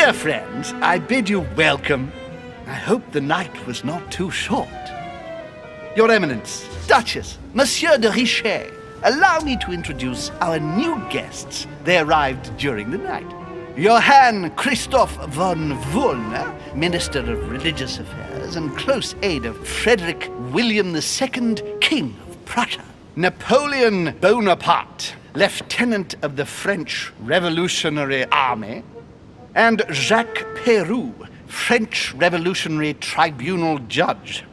Dear friends, I bid you welcome. I hope the night was not too short. Your Eminence, Duchess, Monsieur de Richet, allow me to introduce our new guests. They arrived during the night. Johann Christoph von Wollner, Minister of Religious Affairs and close aide of Frederick William II, King of Prussia. Napoleon Bonaparte, Lieutenant of the French Revolutionary Army. And Jacques Peroux, French Revolutionary Tribunal Judge.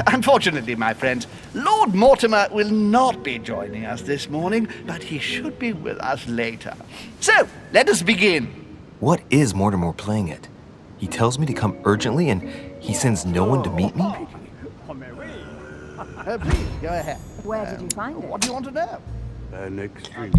Unfortunately, my friends, Lord Mortimer will not be joining us this morning, but he should be with us later. So, let us begin. What is Mortimer playing at? He tells me to come urgently and he sends no one to meet me? Please, go ahead. Where did you find it? What do you want to know? Next street.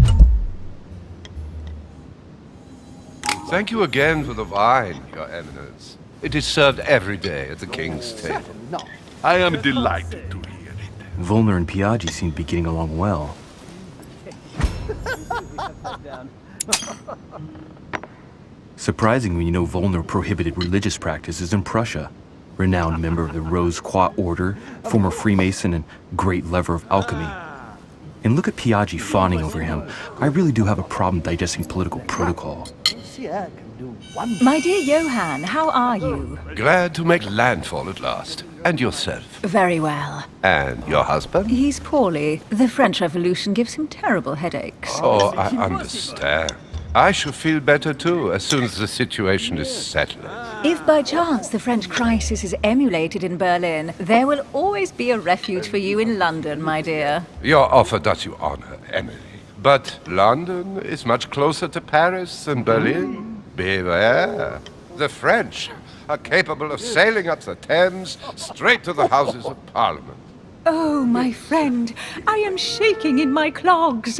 Thank you again for the wine, Your Eminence. It is served every day at the King's table. Certainly not. I am delighted to hear it. Volner and Piaggi seem to be getting along well. Surprising when you know Volner prohibited religious practices in Prussia. Renowned member of the Rose Croix Order, former Freemason, and great lover of alchemy. And look at Piaggi fawning over him. I really do have a problem digesting political protocol. My dear Johann, how are you? Glad to make landfall at last. And yourself? Very well. And your husband? He's poorly. The French Revolution gives him terrible headaches. Oh, I understand. I shall feel better too, as soon as the situation is settled. If by chance the French crisis is emulated in Berlin, there will always be a refuge for you in London, my dear. Your offer does you honor, Emily. But London is much closer to Paris than Berlin. Beware. The French are capable of sailing up the Thames straight to the Houses of Parliament. Oh, my friend, I am shaking in my clogs.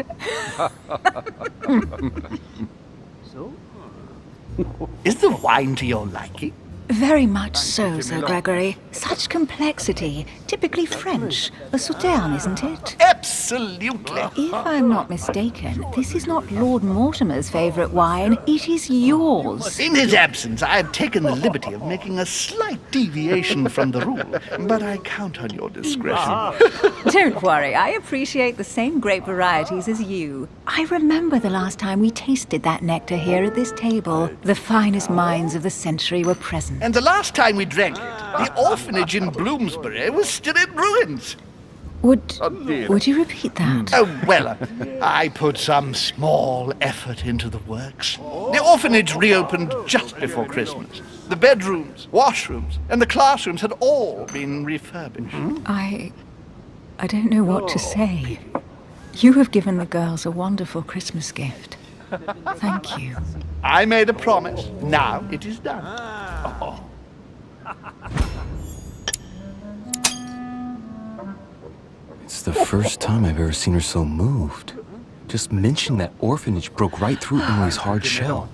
Is the wine to your liking? Very much so, Sir Gregory. Such complexity. Typically French. A Sauterne, isn't it? Absolutely. If I'm not mistaken, this is not Lord Mortimer's favourite wine. It is yours. In his absence, I have taken the liberty of making a slight deviation from the rule, but I count on your discretion. Don't worry, I appreciate the same grape varieties as you. I remember the last time we tasted that nectar here at this table. The finest minds of the century were present. And the last time we drank it, the orphanage in Bloomsbury was still in ruins. Would you repeat that? Oh, well, I put some small effort into the works. The orphanage reopened just before Christmas. The bedrooms, washrooms, and the classrooms had all been refurbished. I don't know what to say. You have given the girls a wonderful Christmas gift. Thank you. I made a promise. Now it is done. It's the first time I've ever seen her so moved. Just mentioning that orphanage broke right through Emily's hard shell.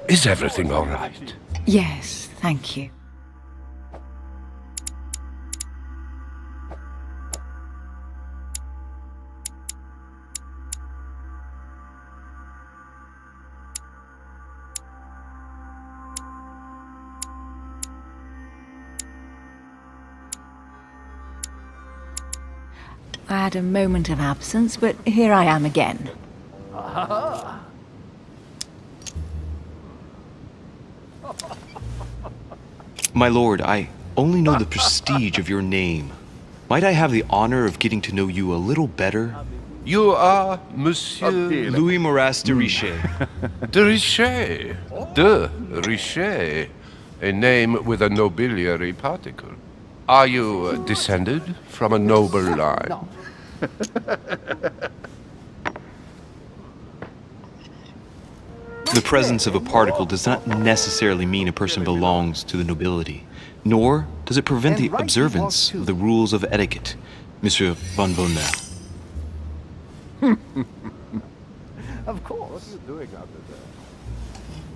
Is everything all right? Yes, thank you. I had a moment of absence, but here I am again. My lord, I only know the prestige of your name. Might I have the honor of getting to know you a little better? You are Monsieur Louis Maras de Richet. de Richet. De Richet. A name with a nobiliary particle. Are you descended from a noble line? No. The presence of a particle does not necessarily mean a person belongs to the nobility, nor does it prevent the observance of the rules of etiquette, Monsieur von Wollner. Of course.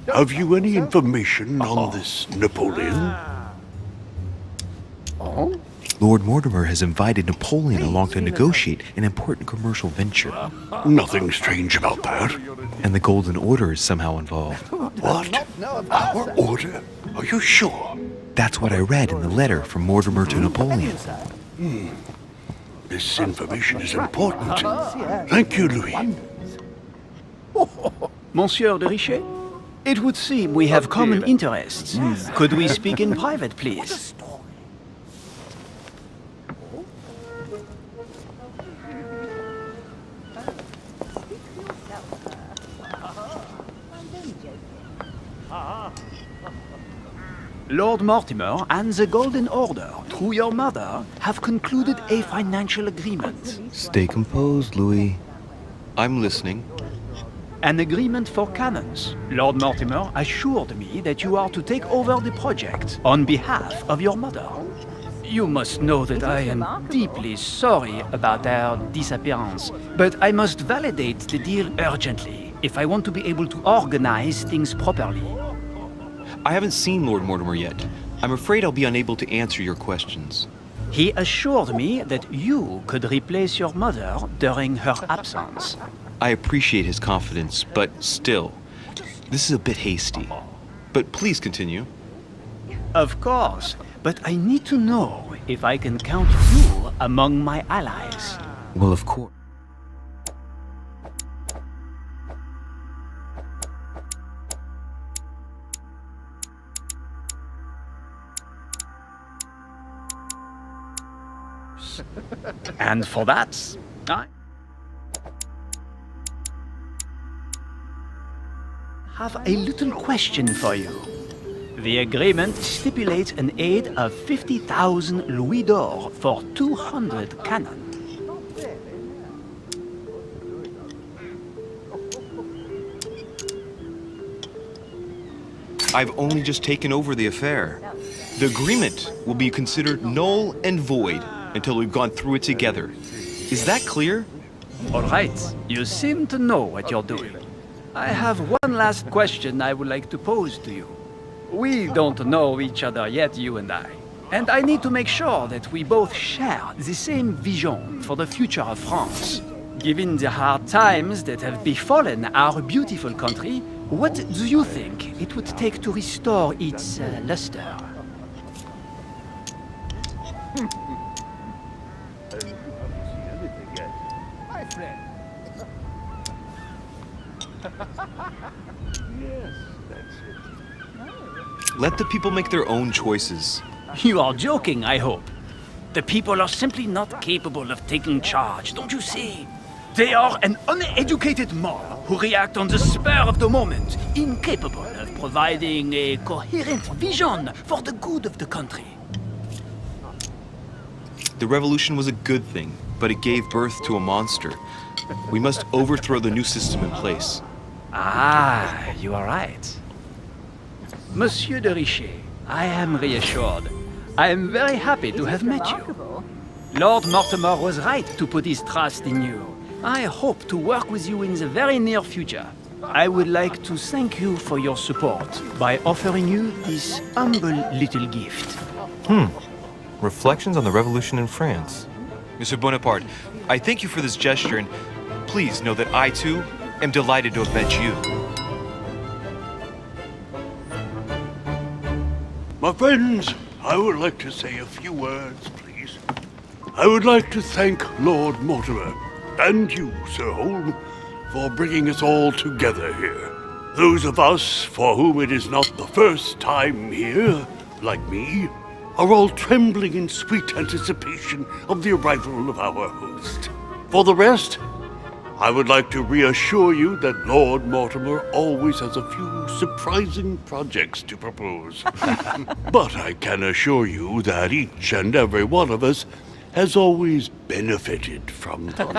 Have you any information on this Napoleon? Lord Mortimer has invited Napoleon along to negotiate an important commercial venture. Nothing strange about that. And the Golden Order is somehow involved. What? Our order? Are you sure? That's what I read in the letter from Mortimer to Napoleon. This information is important. Thank you, Louis. Monsieur de Richet? It would seem we have common interests. Could we speak in private, please? Lord Mortimer and the Golden Order, through your mother, have concluded a financial agreement. Stay composed, Louis. I'm listening. An agreement for cannons. Lord Mortimer assured me that you are to take over the project on behalf of your mother. You must know that I am deeply sorry about their disappearance, but I must validate the deal urgently if I want to be able to organize things properly. I haven't seen Lord Mortimer yet. I'm afraid I'll be unable to answer your questions. He assured me that you could replace your mother during her absence. I appreciate his confidence, but still, this is a bit hasty. But please continue. Of course, but I need to know if I can count you among my allies. Well, of course. And for that, I have a little question for you. The agreement stipulates an aid of 50,000 louis d'or for 200 cannon. I've only just taken over the affair. The agreement will be considered null and void until we've gone through it together. Is that clear? All right, you seem to know what you're doing. I have one last question I would like to pose to you. We don't know each other yet, you and I need to make sure that we both share the same vision for the future of France. Given the hard times that have befallen our beautiful country, what do you think it would take to restore its luster? Let the people make their own choices. You are joking, I hope. The people are simply not capable of taking charge, don't you see? They are an uneducated mob who react on the spur of the moment, incapable of providing a coherent vision for the good of the country. The revolution was a good thing, but it gave birth to a monster. We must overthrow the new system in place. Ah, you are right. Monsieur de Richet, I am reassured. I am very happy to have met you. Lord Mortimer was right to put his trust in you. I hope to work with you in the very near future. I would like to thank you for your support by offering you this humble little gift. Reflections on the Revolution in France. Monsieur Bonaparte, I thank you for this gesture, and please know that I, too, am delighted to have met you. My friends, I would like to say a few words, please. I would like to thank Lord Mortimer and you, Sir Holm, for bringing us all together here. Those of us for whom it is not the first time here, like me, are all trembling in sweet anticipation of the arrival of our host. For the rest, I would like to reassure you that Lord Mortimer always has a few surprising projects to propose. But I can assure you that each and every one of us has always benefited from them.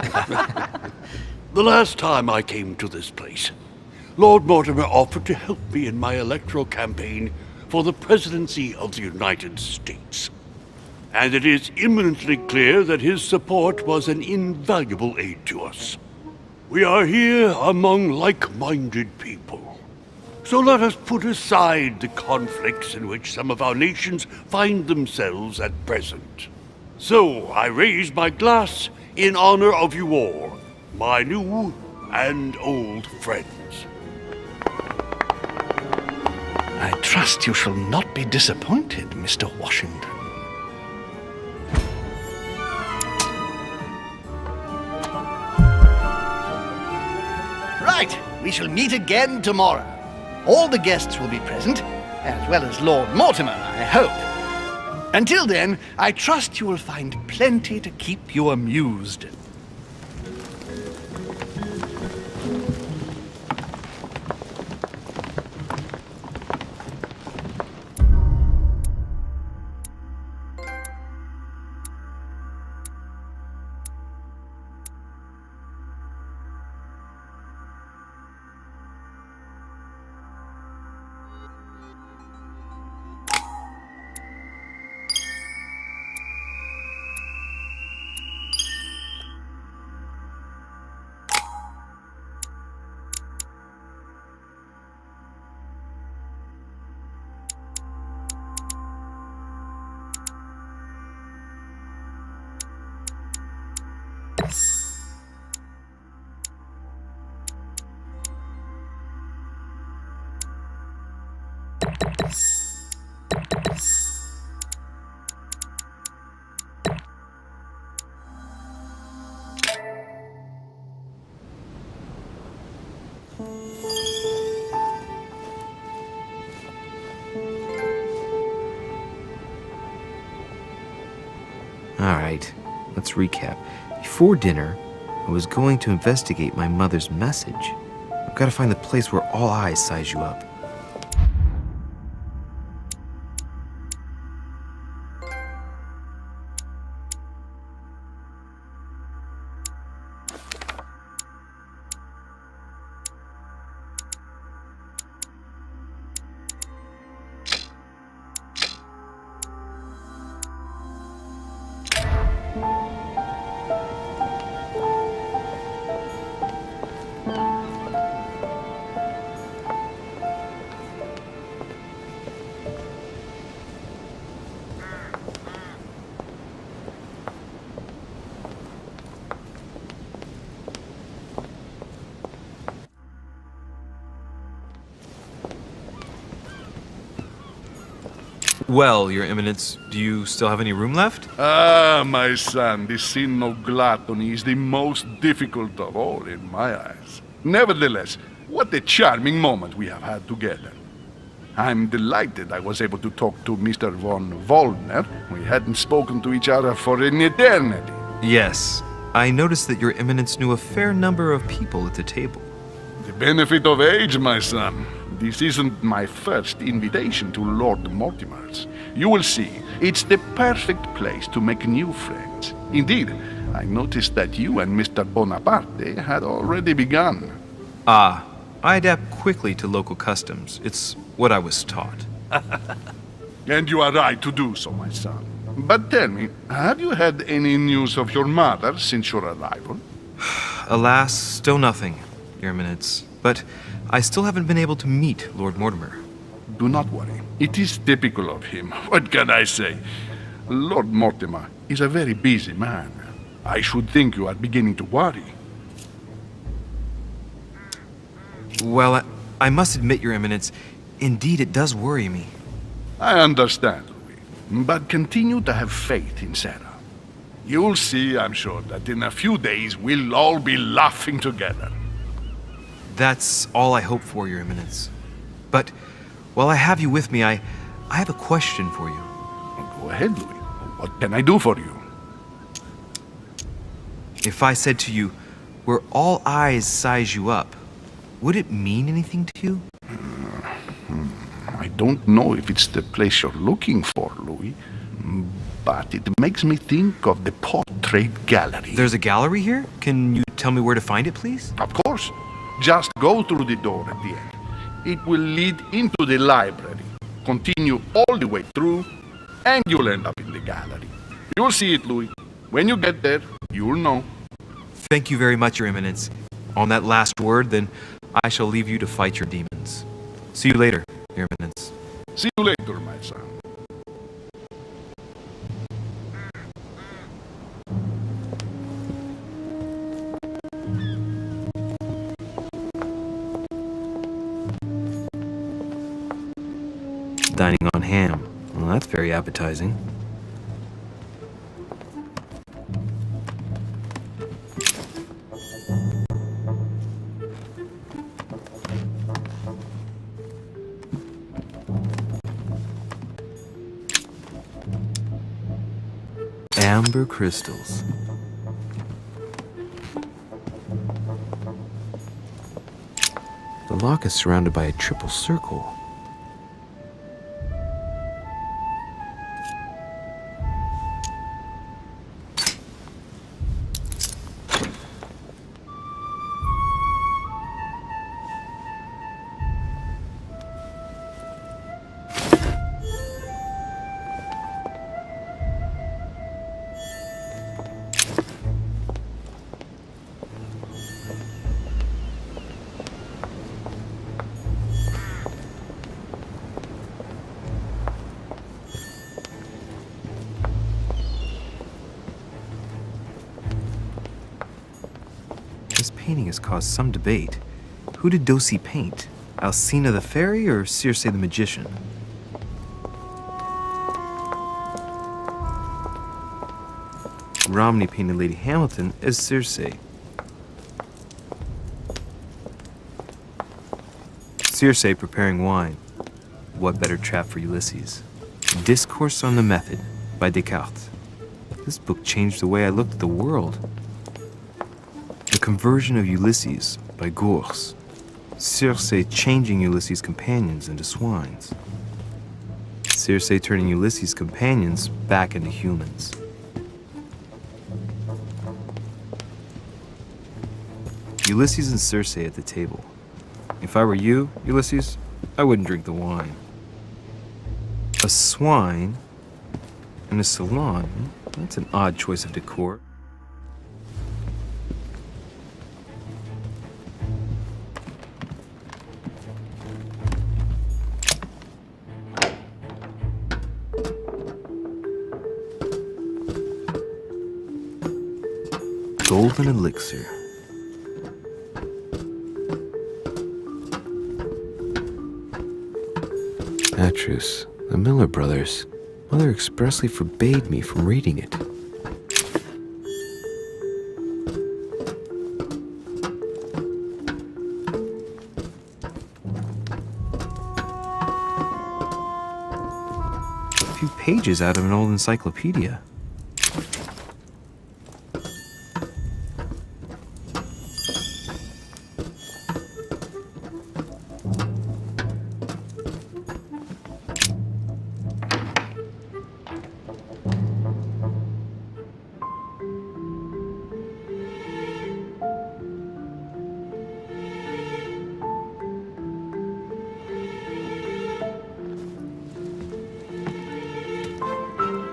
The last time I came to this place, Lord Mortimer offered to help me in my electoral campaign for the presidency of the United States. And it is eminently clear that his support was an invaluable aid to us. We are here among like-minded people. So let us put aside the conflicts in which some of our nations find themselves at present. So I raise my glass in honor of you all, my new and old friends. I trust you shall not be disappointed, Mr. Washington. Right, we shall meet again tomorrow. All the guests will be present, as well as Lord Mortimer, I hope. Until then, I trust you will find plenty to keep you amused. Alright, let's recap. Before dinner, I was going to investigate my mother's message. I've got to find the place where all eyes size you up. Well, Your Eminence, do you still have any room left? Ah, my son, the sin of gluttony is the most difficult of all in my eyes. Nevertheless, what a charming moment we have had together. I'm delighted I was able to talk to Mr. von Wollner. We hadn't spoken to each other for an eternity. Yes. I noticed that Your Eminence knew a fair number of people at the table. The benefit of age, my son. This isn't my first invitation to Lord Mortimer's. You will see, it's the perfect place to make new friends. Indeed, I noticed that you and Mr. Bonaparte had already begun. Ah, I adapt quickly to local customs. It's what I was taught. And you are right to do so, my son. But tell me, have you had any news of your mother since your arrival? Alas, still nothing, Your Eminence. But I still haven't been able to meet Lord Mortimer. Do not worry. It is typical of him. What can I say? Lord Mortimer is a very busy man. I should think you are beginning to worry. Well, I must admit, Your Eminence, indeed it does worry me. I understand, Louis. But continue to have faith in Sarah. You'll see, I'm sure, that in a few days we'll all be laughing together. That's all I hope for, Your Eminence. But while I have you with me, I have a question for you. Go ahead, Louis. What can I do for you? If I said to you, where all eyes size you up, would it mean anything to you? I don't know if it's the place you're looking for, Louis, but it makes me think of the portrait gallery. There's a gallery here? Can you tell me where to find it, please? Of course. Just go through the door at the end. It will lead into the library. Continue all the way through, and you'll end up in the gallery. You'll see it, Louis. When you get there, you'll know. Thank you very much, Your Eminence. On that last word, then, I shall leave you to fight your demons. See you later, Your Eminence. See you later, my son. Dining on ham. Well, that's very appetizing. Amber crystals. The lock is surrounded by a triple circle. This painting has caused some debate. Who did Dosey paint? Alcina the fairy or Circe the magician? Romney painted Lady Hamilton as Circe. Circe preparing wine. What better trap for Ulysses? Discourse on the Method by Descartes. This book changed the way I looked at the world. The Conversion of Ulysses by Gours. Circe changing Ulysses' companions into swines. Circe turning Ulysses' companions back into humans. Ulysses and Circe at the table. If I were you, Ulysses, I wouldn't drink the wine. A swine in a salon? That's an odd choice of decor. Golden elixir. Atrus, the Miller brothers. Mother expressly forbade me from reading it. A few pages out of an old encyclopedia.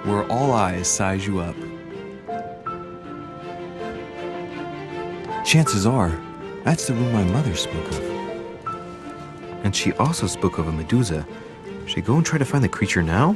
Where all eyes size you up. Chances are, that's the room my mother spoke of. And she also spoke of a Medusa. Should I go and try to find the creature now?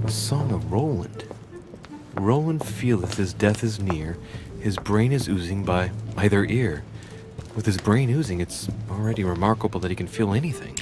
Song of Roland. Roland feeleth his death is near, his brain is oozing by either ear. With his brain oozing, it's already remarkable that he can feel anything.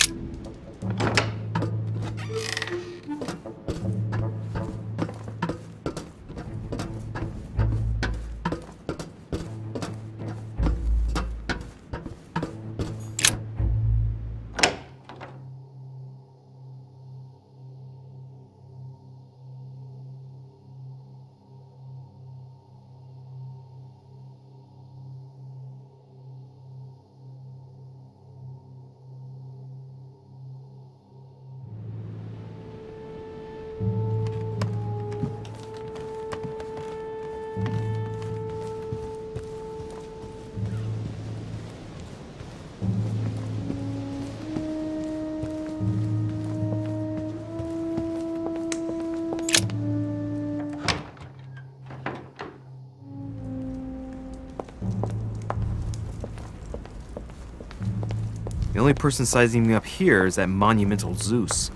The only person sizing me up here is that monumental Zeus.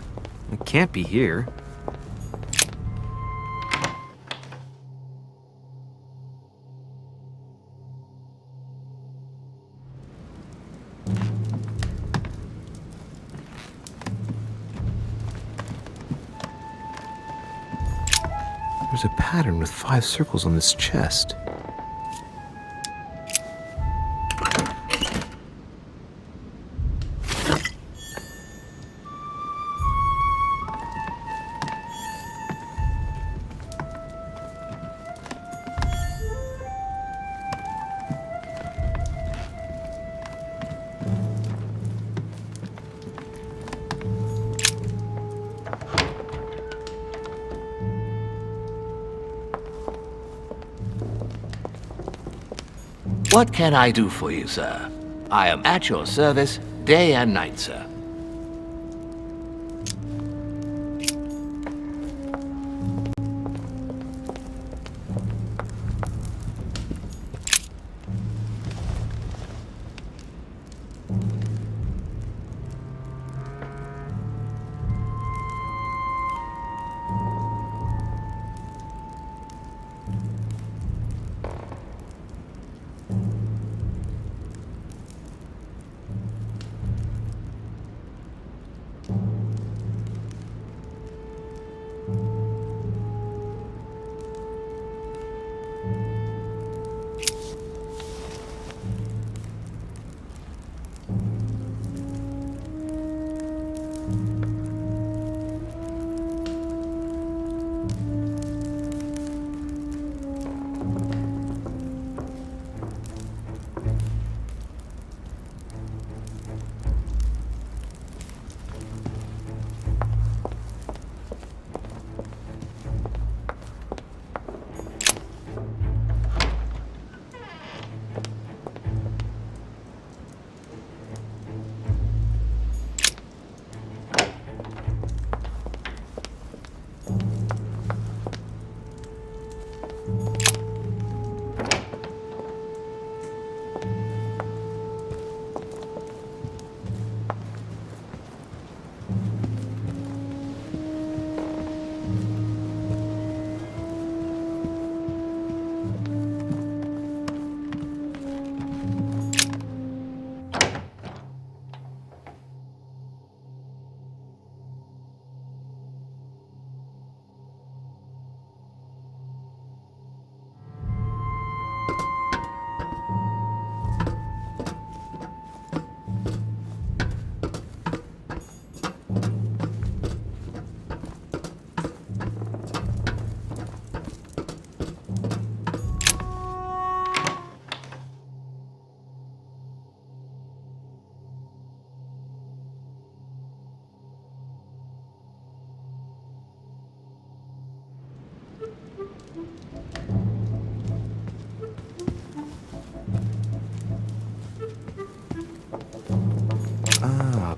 It can't be here. There's a pattern with 5 circles on this chest. What can I do for you, sir? I am at your service day and night, sir.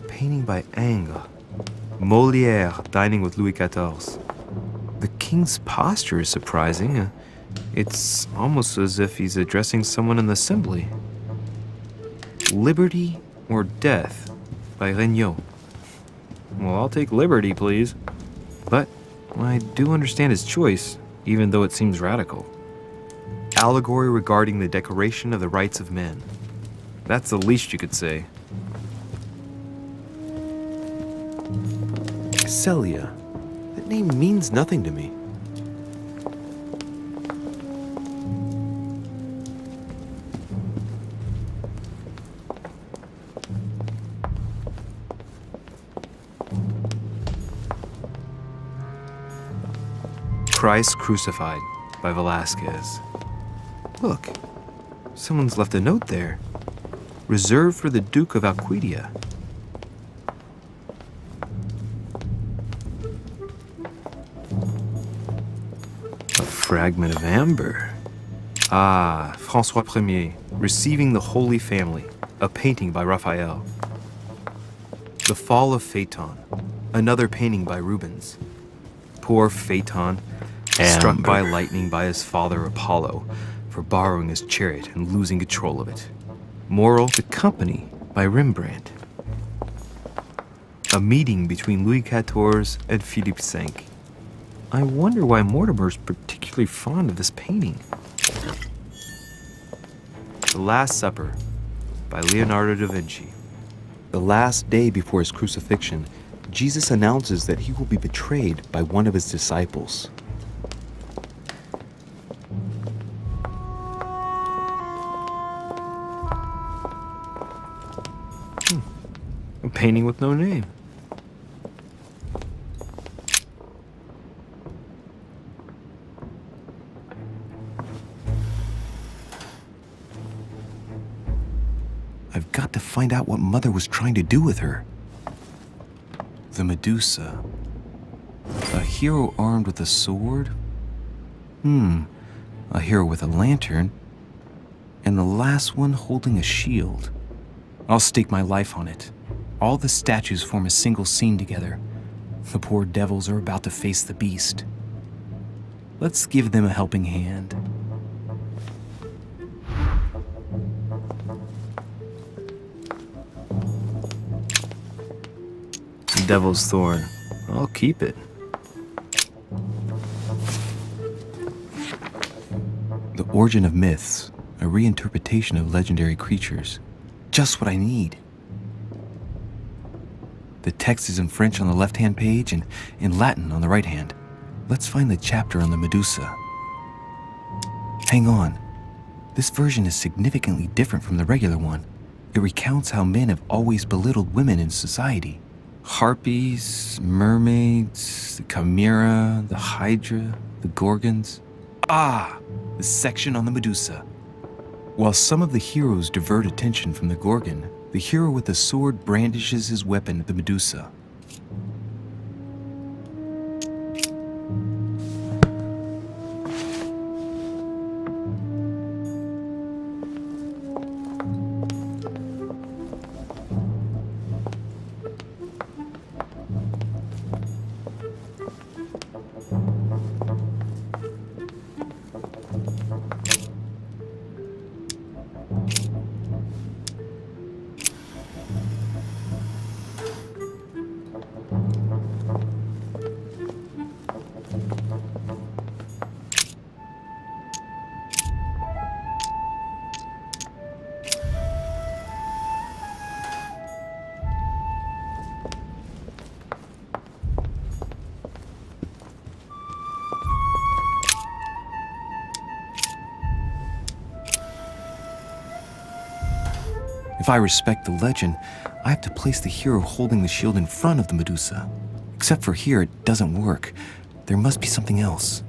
Painting by Ingres. Molière dining with Louis XIV. The king's posture is surprising. It's almost as if he's addressing someone in the assembly. Liberty or Death by Regnault. Well, I'll take liberty, please. But I do understand his choice, even though it seems radical. Allegory regarding the decoration of the rights of men. That's the least you could say. Celia. That name means nothing to me. Christ Crucified by Velázquez. Look, someone's left a note there. Reserved for the Duke of Alcudia. A fragment of amber. Ah, François Ier, Receiving the Holy Family, a painting by Raphael. The Fall of Phaeton, another painting by Rubens. Poor Phaeton, struck by lightning by his father Apollo for borrowing his chariot and losing control of it. Moral, The Company by Rembrandt. A meeting between Louis XIV and Philippe V. I wonder why Mortimer's particularly fond of this painting. The Last Supper by Leonardo da Vinci. The last day before his crucifixion, Jesus announces that he will be betrayed by one of his disciples. A painting with no name. I've got to find out what Mother was trying to do with her. The Medusa. A hero armed with a sword? A hero with a lantern? And the last one holding a shield. I'll stake my life on it. All the statues form a single scene together. The poor devils are about to face the beast. Let's give them a helping hand. Devil's Thorn. I'll keep it. The Origin of Myths, a reinterpretation of legendary creatures. Just what I need. The text is in French on the left-hand page and in Latin on the right hand. Let's find the chapter on the Medusa. Hang on. This version is significantly different from the regular one. It recounts how men have always belittled women in society. Harpies, mermaids, the chimera, the hydra, the gorgons. The section on the Medusa. While some of the heroes divert attention from the gorgon, the hero with the sword brandishes his weapon at the Medusa. If I respect the legend, I have to place the hero holding the shield in front of the Medusa. Except for here, it doesn't work. There must be something else.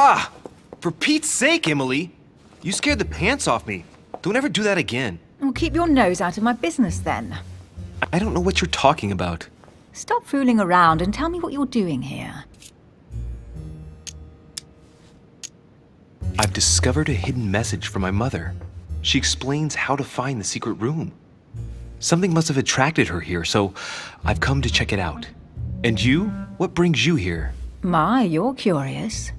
Ah! For Pete's sake, Emily! You scared the pants off me. Don't ever do that again. Well, keep your nose out of my business then. I don't know what you're talking about. Stop fooling around and tell me what you're doing here. I've discovered a hidden message from my mother. She explains how to find the secret room. Something must have attracted her here, so I've come to check it out. And you? What brings you here? My, you're curious.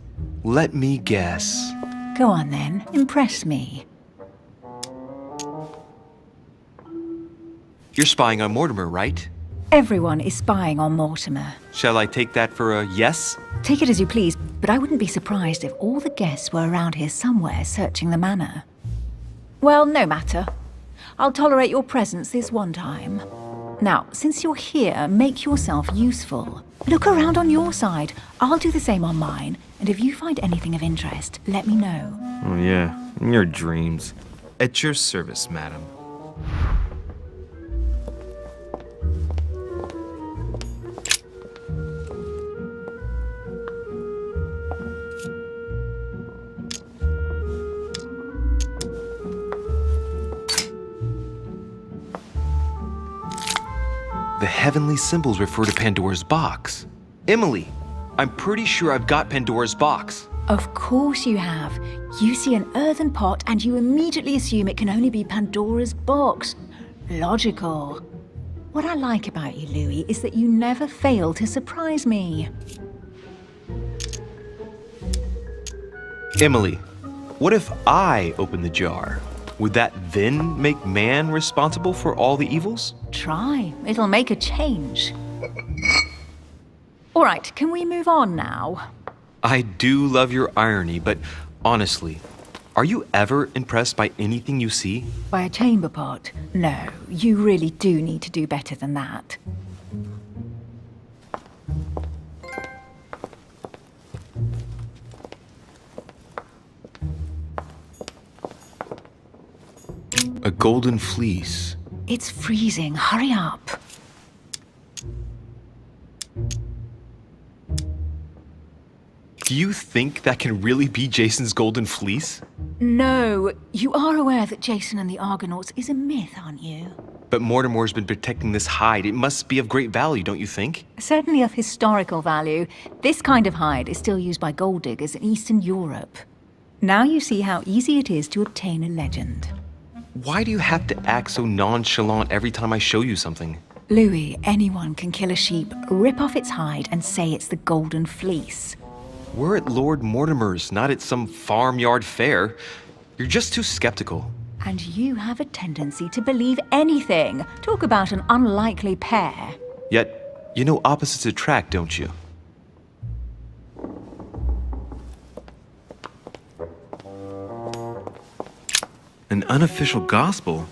Let me guess. Go on then, impress me. You're spying on Mortimer, right? Everyone is spying on Mortimer. Shall I take that for a yes? Take it as you please, but I wouldn't be surprised if all the guests were around here somewhere searching the manor. Well, no matter. I'll tolerate your presence this one time. Now, since you're here, make yourself useful. Look around on your side. I'll do the same on mine, and if you find anything of interest, let me know. Oh yeah, in your dreams. At your service, madam. The heavenly symbols refer to Pandora's box. Emily, I'm pretty sure I've got Pandora's box. Of course you have. You see an earthen pot and you immediately assume it can only be Pandora's box. Logical. What I like about you, Louis, is that you never fail to surprise me. Emily, what if I open the jar? Would that then make man responsible for all the evils? Try. It'll make a change. All right, can we move on now? I do love your irony, but honestly, are you ever impressed by anything you see? By a chamber pot? No, you really do need to do better than that. A golden fleece. It's freezing. Hurry up. Do you think that can really be Jason's golden fleece? No, you are aware that Jason and the Argonauts is a myth, aren't you? But Mortimer's been protecting this hide. It must be of great value, don't you think? Certainly of historical value. This kind of hide is still used by gold diggers in Eastern Europe. Now you see how easy it is to obtain a legend. Why do you have to act so nonchalant every time I show you something? Louis, anyone can kill a sheep, rip off its hide, and say it's the Golden Fleece. We're at Lord Mortimer's, not at some farmyard fair. You're just too skeptical. And you have a tendency to believe anything. Talk about an unlikely pair. Yet, you know opposites attract, don't you? An unofficial gospel?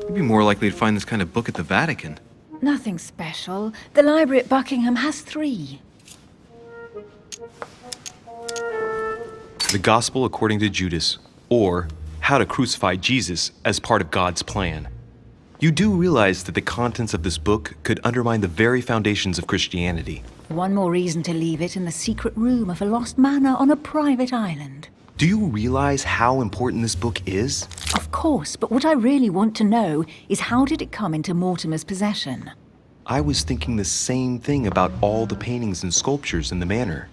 You'd be more likely to find this kind of book at the Vatican. Nothing special. The library at Buckingham has 3. The Gospel According to Judas, or How to Crucify Jesus as Part of God's Plan. You do realize that the contents of this book could undermine the very foundations of Christianity. One more reason to leave it in the secret room of a lost manor on a private island. Do you realize how important this book is? Of course, but what I really want to know is how did it come into Mortimer's possession? I was thinking the same thing about all the paintings and sculptures in the manor.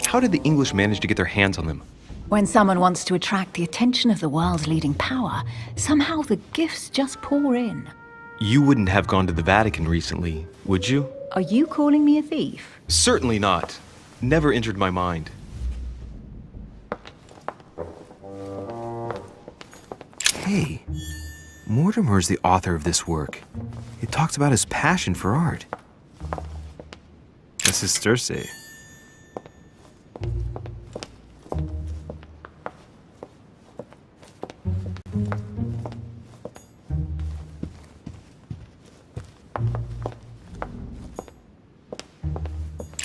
How did the English manage to get their hands on them? When someone wants to attract the attention of the world's leading power, somehow the gifts just pour in. You wouldn't have gone to the Vatican recently, would you? Are you calling me a thief? Certainly not. Never entered my mind. Hey, Mortimer's the author of this work. It talks about his passion for art. That's his Circe.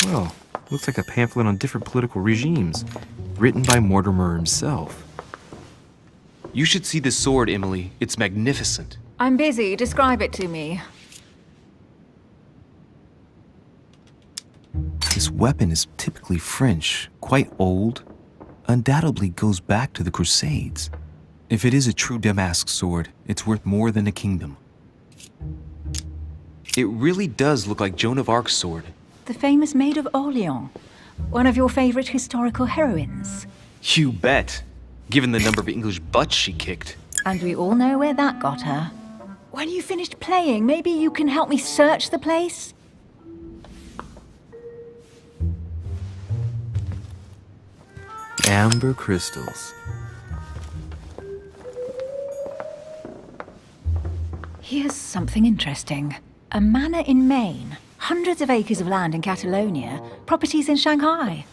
Well, looks like a pamphlet on different political regimes, written by Mortimer himself. You should see this sword, Emily. It's magnificent. I'm busy. Describe it to me. This weapon is typically French, quite old, undoubtedly goes back to the Crusades. If it is a true Damask sword, it's worth more than a kingdom. It really does look like Joan of Arc's sword. The famous Maid of Orleans, one of your favorite historical heroines. You bet, given the number of English butts she kicked. And we all know where that got her. When you finished playing, maybe you can help me search the place? Amber crystals. Here's something interesting. A manor in Maine, hundreds of acres of land in Catalonia, properties in Shanghai.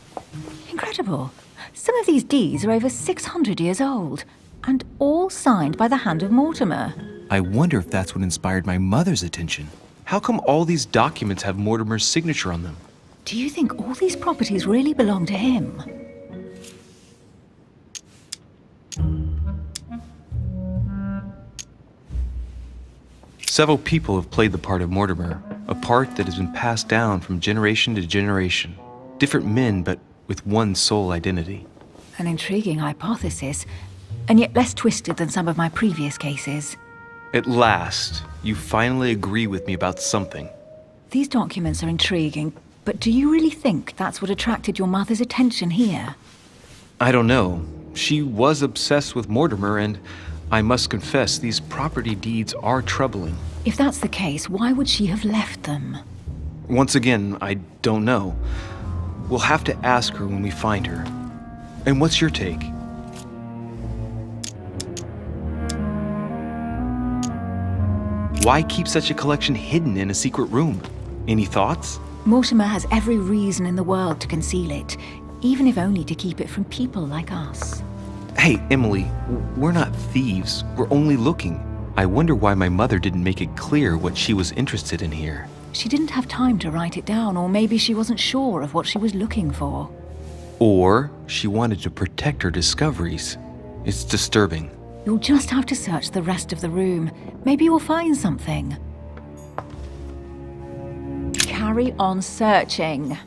Incredible. Some of these deeds are over 600 years old, and all signed by the hand of Mortimer. I wonder if that's what inspired my mother's attention. How come all these documents have Mortimer's signature on them? Do you think all these properties really belong to him? Several people have played the part of Mortimer, a part that has been passed down from generation to generation. Different men, but with one sole identity. An intriguing hypothesis, and yet less twisted than some of my previous cases. At last, you finally agree with me about something. These documents are intriguing, but do you really think that's what attracted your mother's attention here? I don't know. She was obsessed with Mortimer, and I must confess, these property deeds are troubling. If that's the case, why would she have left them? Once again, I don't know. We'll have to ask her when we find her. And what's your take? Why keep such a collection hidden in a secret room? Any thoughts? Mortimer has every reason in the world to conceal it, even if only to keep it from people like us. Hey, Emily, we're not thieves. We're only looking. I wonder why my mother didn't make it clear what she was interested in here. She didn't have time to write it down, or maybe she wasn't sure of what she was looking for. Or she wanted to protect her discoveries. It's disturbing. You'll just have to search the rest of the room. Maybe you'll find something. Carry on searching.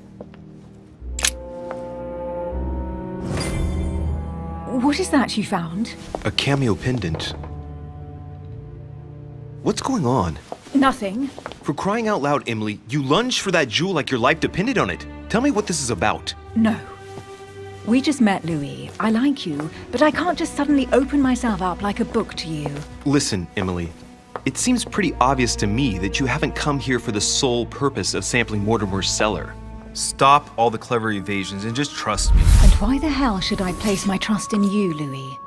What is that you found? A cameo pendant. What's going on? Nothing. For crying out loud, Emily, you lunged for that jewel like your life depended on it. Tell me what this is about. No. We just met, Louis. I like you, but I can't just suddenly open myself up like a book to you. Listen, Emily. It seems pretty obvious to me that you haven't come here for the sole purpose of sampling Mortimer's cellar. Stop all the clever evasions and just trust me. And why the hell should I place my trust in you, Louis?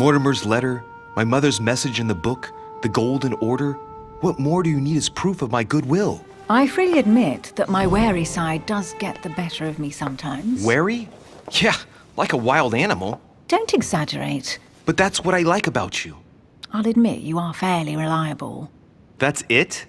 Mortimer's letter, my mother's message in the book, the Golden Order. What more do you need as proof of my goodwill? I freely admit that my wary side does get the better of me sometimes. Wary? Yeah, like a wild animal. Don't exaggerate. But that's what I like about you. I'll admit you are fairly reliable. That's it?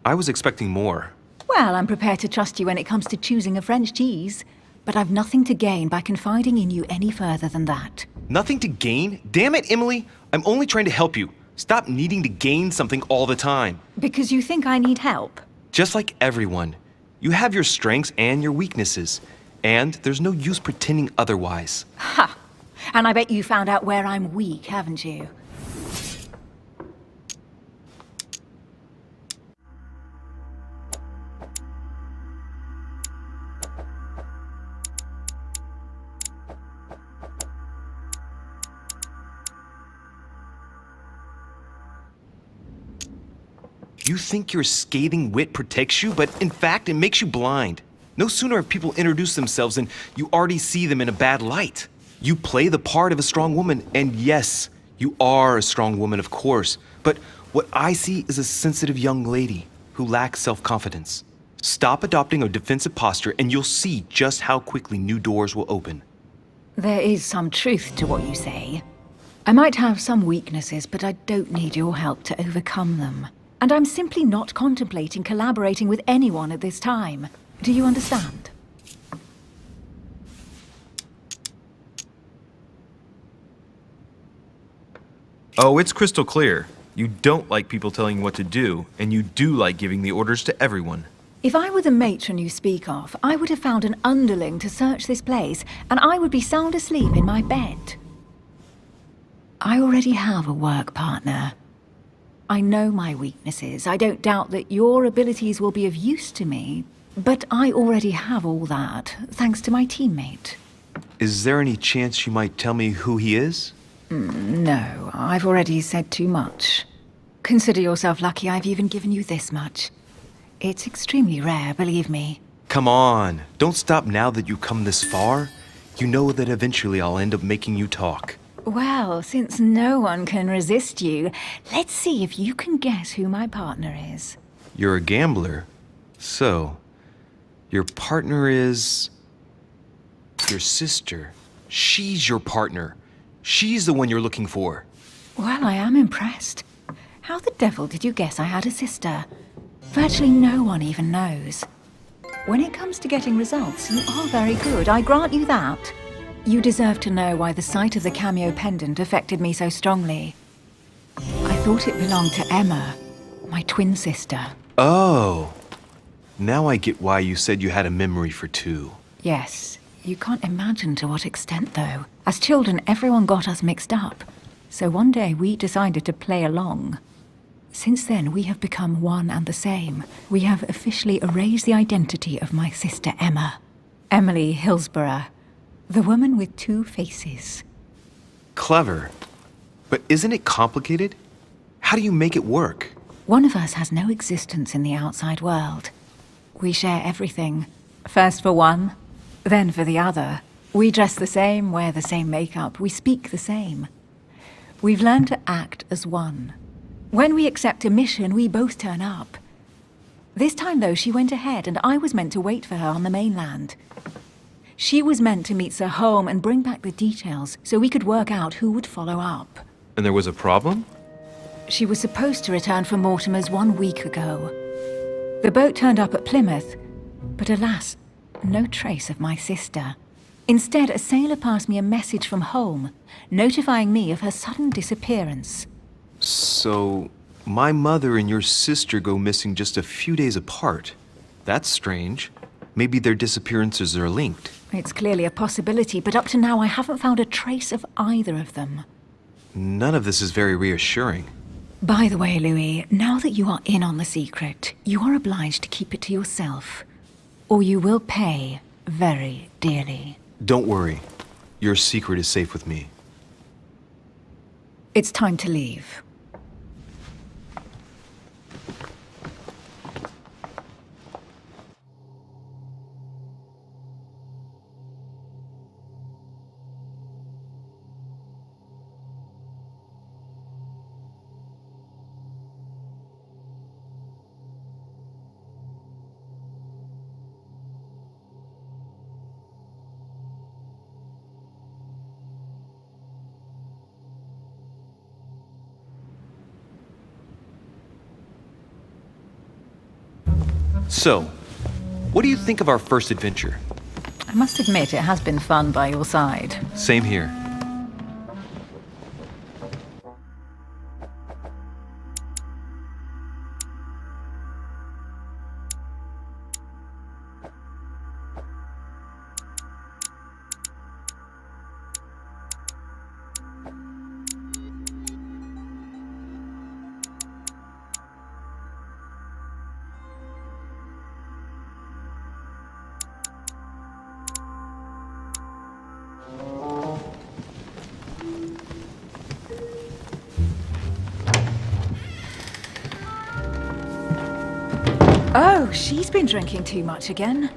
I was expecting more. Well, I'm prepared to trust you when it comes to choosing a French cheese, but I've nothing to gain by confiding in you any further than that. Nothing to gain? Damn it, Emily! I'm only trying to help you. Stop needing to gain something all the time. Because you think I need help? Just like everyone. You have your strengths and your weaknesses. And there's no use pretending otherwise. Ha! And I bet you found out where I'm weak, haven't you? You think your scathing wit protects you, but in fact, it makes you blind. No sooner have people introduced themselves than you already see them in a bad light. You play the part of a strong woman, and yes, you are a strong woman, of course. But what I see is a sensitive young lady who lacks self-confidence. Stop adopting a defensive posture, and you'll see just how quickly new doors will open. There is some truth to what you say. I might have some weaknesses, but I don't need your help to overcome them. And I'm simply not contemplating collaborating with anyone at this time. Do you understand? Oh, it's crystal clear. You don't like people telling you what to do, and you do like giving the orders to everyone. If I were the matron you speak of, I would have found an underling to search this place, and I would be sound asleep in my bed. I already have a work partner. I know my weaknesses. I don't doubt that your abilities will be of use to me, but I already have all that, thanks to my teammate. Is there any chance you might tell me who he is? No, I've already said too much. Consider yourself lucky I've even given you this much. It's extremely rare, believe me. Come on, don't stop now that you've come this far. You know that eventually I'll end up making you talk. Well, since no one can resist you, let's see if you can guess who my partner is. You're a gambler. So, your partner is... your sister. She's your partner. She's the one you're looking for. Well, I am impressed. How the devil did you guess I had a sister? Virtually no one even knows. When it comes to getting results, you are very good, I grant you that. You deserve to know why the sight of the cameo pendant affected me so strongly. I thought it belonged to Emma, my twin sister. Oh. Now I get why you said you had a memory for two. Yes, you can't imagine to what extent, though. As children, everyone got us mixed up. So one day we decided to play along. Since then, we have become one and the same. We have officially erased the identity of my sister Emma. Emily Hillsborough. The woman with two faces. Clever. But isn't it complicated? How do you make it work? One of us has no existence in the outside world. We share everything. First for one, then for the other. We dress the same, wear the same makeup, we speak the same. We've learned to act as one. When we accept a mission, we both turn up. This time, though, she went ahead and I was meant to wait for her on the mainland. She was meant to meet Sir Home and bring back the details so we could work out who would follow up. And there was a problem? She was supposed to return from Mortimer's 1 week ago. The boat turned up at Plymouth, but alas, no trace of my sister. Instead, a sailor passed me a message from home, notifying me of her sudden disappearance. So, my mother and your sister go missing just a few days apart. That's strange. Maybe their disappearances are linked. It's clearly a possibility, but up to now I haven't found a trace of either of them. None of this is very reassuring. By the way, Louis, now that you are in on the secret, you are obliged to keep it to yourself, or you will pay very dearly. Don't worry. Your secret is safe with me. It's time to leave. So, what do you think of our first adventure? I must admit, it has been fun by your side. Same here. Oh, she's been drinking too much again.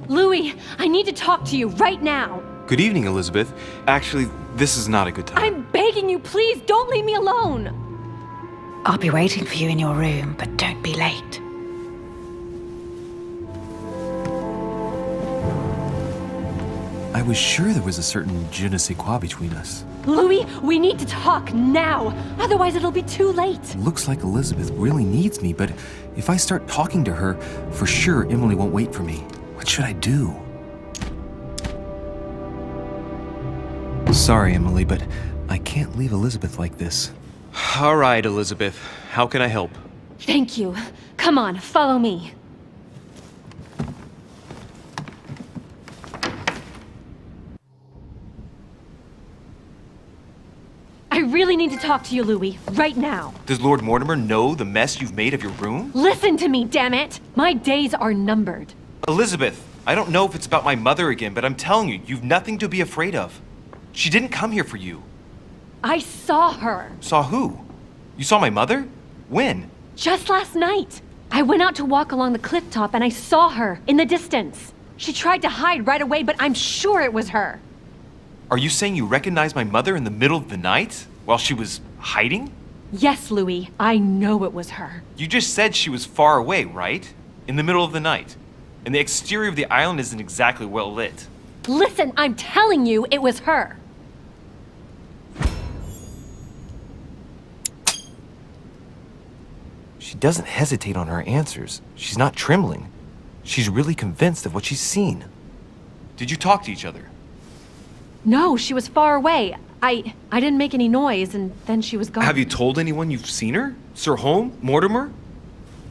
Louis, I need to talk to you right now. Good evening, Elizabeth. Actually, this is not a good time. I'm begging you, please don't leave me alone. I'll be waiting for you in your room, but don't be late. I was sure there was a certain je ne sais quoi between us. Louis, we need to talk now. Otherwise, it'll be too late. Looks like Elizabeth really needs me, but if I start talking to her, for sure Emily won't wait for me. What should I do? Sorry, Emily, but I can't leave Elizabeth like this. All right, Elizabeth. How can I help? Thank you. Come on, follow me. I really need to talk to you, Louis, right now. Does Lord Mortimer know the mess you've made of your room? Listen to me, damn it! My days are numbered. Elizabeth, I don't know if it's about my mother again, but I'm telling you, you've nothing to be afraid of. She didn't come here for you. I saw her. Saw who? You saw my mother? When? Just last night. I went out to walk along the cliff top and I saw her in the distance. She tried to hide right away, but I'm sure it was her. Are you saying you recognized my mother in the middle of the night while she was hiding? Yes, Louis, I know it was her. You just said she was far away, right? In the middle of the night. And the exterior of the island isn't exactly well lit. Listen, I'm telling you, it was her. She doesn't hesitate on her answers. She's not trembling. She's really convinced of what she's seen. Did you talk to each other? No, she was far away. I didn't make any noise, and then she was gone. Have you told anyone you've seen her? Sir Holm? Mortimer?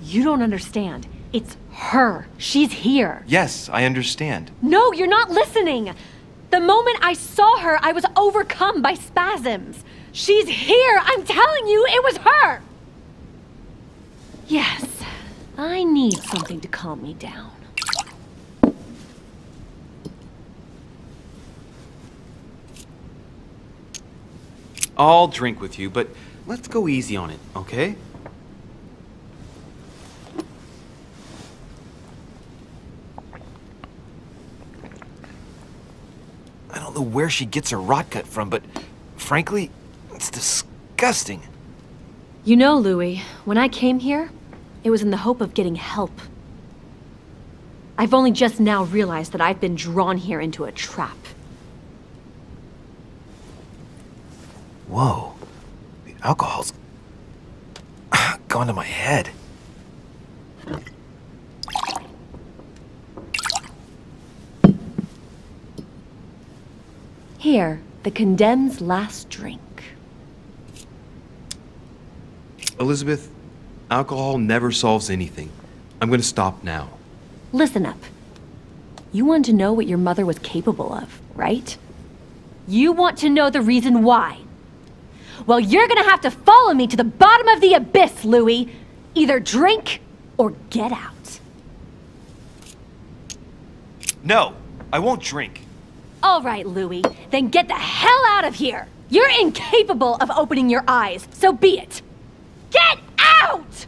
You don't understand. It's her. She's here. Yes, I understand. No, you're not listening. The moment I saw her, I was overcome by spasms. She's here. I'm telling you, it was her. Yes, I need something to calm me down. I'll drink with you, but let's go easy on it, okay? I don't know where she gets her rot gut from, but frankly, it's disgusting. You know, Louis, when I came here, it was in the hope of getting help. I've only just now realized that I've been drawn here into a trap. Whoa, the alcohol's gone to my head. Here, the condemned's last drink. Elizabeth, alcohol never solves anything. I'm gonna stop now. Listen up. You want to know what your mother was capable of, right? You want to know the reason why. Well, you're gonna have to follow me to the bottom of the abyss, Louis. Either drink or get out. No, I won't drink. All right, Louis, then get the hell out of here. You're incapable of opening your eyes, so be it. Get out!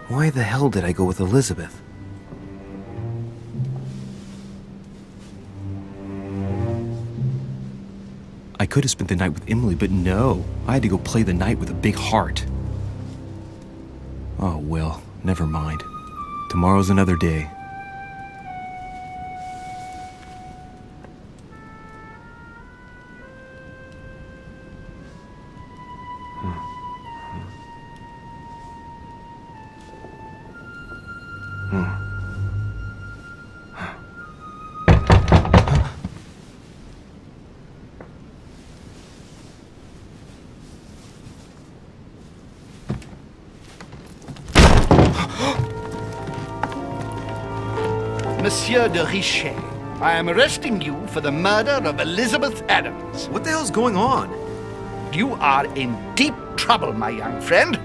Why the hell did I go with Elizabeth? I could have spent the night with Emily, but no. I had to go play the night with a big heart. Oh, well, never mind. Tomorrow's another day. Monsieur de Richet, I am arresting you for the murder of Elizabeth Adams. What the hell's going on? You are in deep trouble, my young friend.